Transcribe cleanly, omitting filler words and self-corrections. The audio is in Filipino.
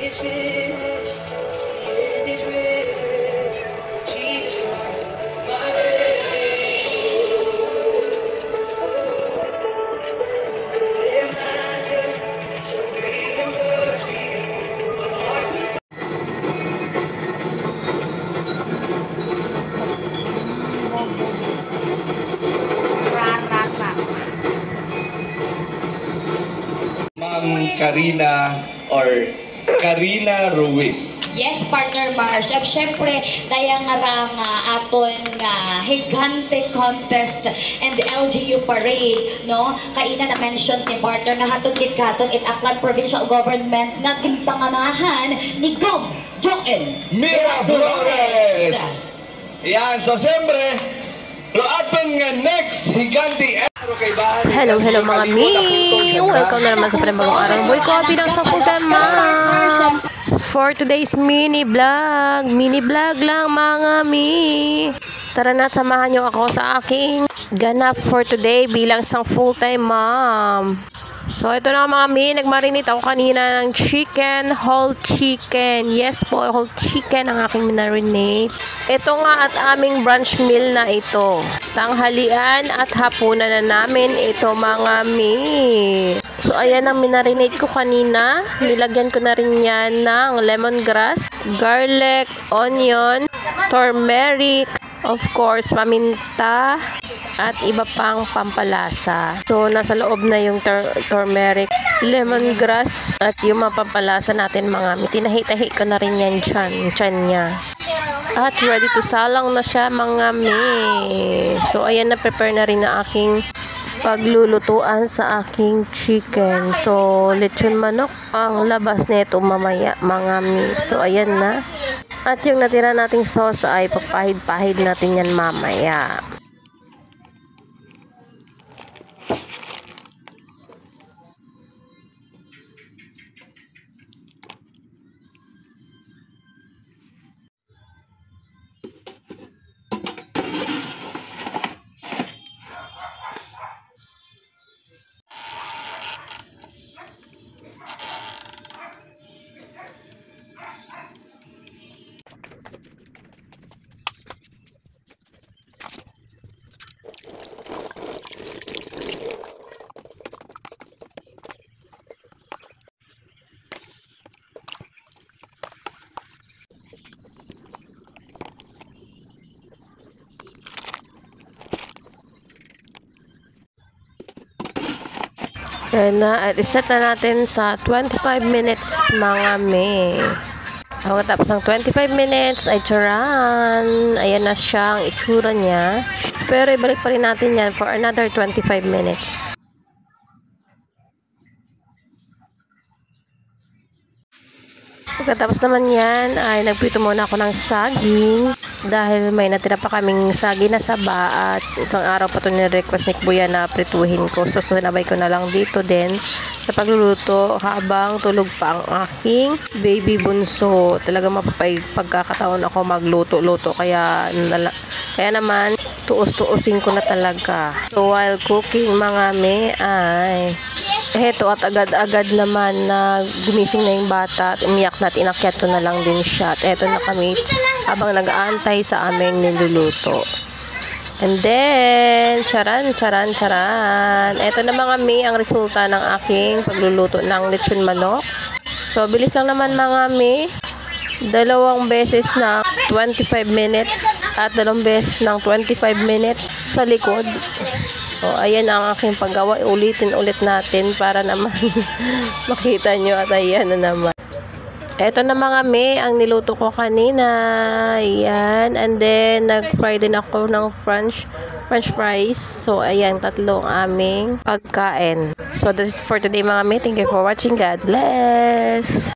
is finished, the end is written. Jesus Christ, my imagine so great and mercy, a heart with Ma'am Karina or Karina Ruiz. Yes, partner Marsh. At syempre, daya nga aton nga higante contest and the LGU parade, no? Kaina na mention ni partner nga hatod kit katon it Aklan Provincial Government nga ginpanganahan ni Gov. Joel Miraflores. Yan, so siyempre, aton nga next higante. Hello mga mi! Welcome na naman sa panibagong araw. Boy ko, bilang sa full-time ma'am. For today's mini vlog lang mga mi. Tara na, samahan nyo ako sa aking ganap for today bilang isang full-time mom. So ito na mga mi, nagmarinate ako kanina ng chicken, whole chicken. Yes po, whole chicken ang aking minarinate. Ito nga at aming brunch meal na ito. Tanghalian at hapunan na namin ito mga mi. So ayan ang minarinate ko kanina. Nilagyan ko na rin yan ng lemongrass, garlic, onion, turmeric, of course, paminta, at iba pang pampalasa. So, nasa loob na yung turmeric, lemongrass, at yung mga pampalasa natin mga mi. Tinahi-tahi ko na rin yan tiyan niya. At ready to salang na siya mga mi. So, ayan na, prepare na rin na aking paglulutuan sa aking chicken. So, lechon manok ang labas nito mamaya mga mi. So, ayan na. At yung natira nating sauce ay papahid-pahid natin yan mamaya. Ayan na, at iset na natin sa 25 minutes mga me. Tapos ng 25 minutes ay charan. Ayan na siya ang itsura niya. Pero ibalik pa rin natin yan for another 25 minutes. Pagkatapos naman yan ay nagprito muna ako ng saging dahil may natira pa kaming saging na saba at isang araw pa ito ni-request ni Kuya na prituhin ko. So sinabay ko na lang dito din sa pagluluto habang tulog pa ang aking baby bunso. Talaga mapapagkakataon ako magluto-luto kaya naman tuos-tuusin ko na talaga. So while cooking mga me ay heto at agad-agad naman na gumising na yung bata at umiyak na at inakyat ko na lang din siya. At eto na kami habang nag-aantay sa aming niluluto. And then, charan. Eto na mga mi ang resulta ng aking pagluluto ng lechon manok. So, bilis lang naman mga mi. 2 beses na 25 minutes at 2 beses ng 25 minutes sa likod. O, ayan ang aking paggawa. Ulitin ulit natin para naman makita nyo at ayan na naman. Eto na mga me, ang niluto ko kanina. Ayan. And then, nag-fry din ako ng french fries. So, ayan, 3 aming pagkain. So, that's it for today mga me. Thank you for watching. God bless!